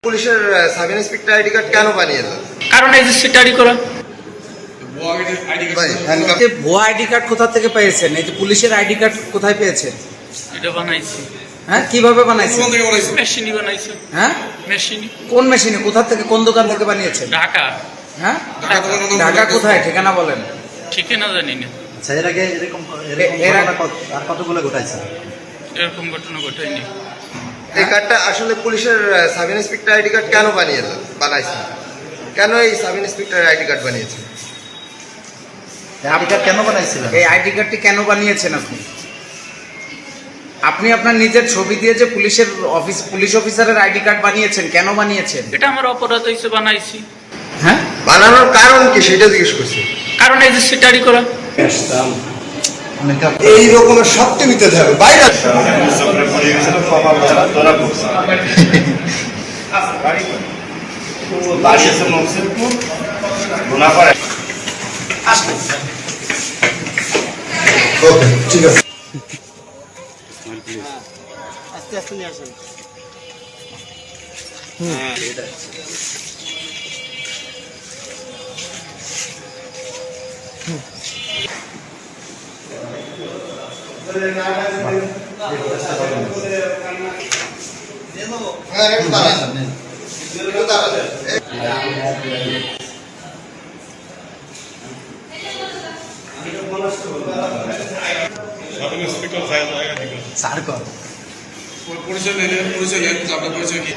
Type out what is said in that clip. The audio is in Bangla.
পুলিশের সাব ইন্সপেক্টর আইডি কার্ড কেন বানিয়ে দেন? কারণ রেজিস্ট্রি করা। ভুয়া আইডি কার্ড কোথা থেকে পেয়েছেন? এই যে পুলিশের আইডি কার্ড কোথায় পেয়েছেন? এটা বানাইছি। হ্যাঁ, কিভাবে বানাইছেন? মেশিনই বানাইছে। হ্যাঁ, মেশিনই। কোন মেশিনে? কোথা থেকে, কোন দোকান থেকে বানিয়েছেন? ঢাকা। হ্যাঁ, ঢাকা কোথায়? ঠিকানা বলেন। ঠিকানা জানি না। আচ্ছা, এর আগে এরকম আর কতগুলো ঘটাইছে? এরকম ঘটনা ঘটায়নি। এই কার্ডটা আসলে পুলিশের সাব ইন্সপেক্টর আইডি কার্ড কেন বানাইছেন? কেন এই সাব ইন্সপেক্টর আইডি কার্ড বানিয়েছেন? আইডি কার্ড কেন বানাইছিলেন? এই আইডি কার্ডটি কেন বানিয়েছেন আপনি? আপনি আপনার নিজের ছবি দিয়ে যে পুলিশ অফিসারের আইডি কার্ড বানিয়েছেন, কেন বানিয়েছেন? এটা আমার অপরাধ হয়েছে, বানাইছি। হ্যাঁ, বানানোর কারণ কি সেটা জিজ্ঞেস করছি। কারণ রেজিস্ট্রি করা। এই রকমের সবটা নিতে হবে বাইরে। ওকে, ঠিক আছে। আস্তে আস্তে নিয়ে আসেন। হ্যাঁ, একটু দাঁড়ান। একটু দাঁড়ান। স্যার কর পরিচয় নেন, আপনার পরিচয় কি?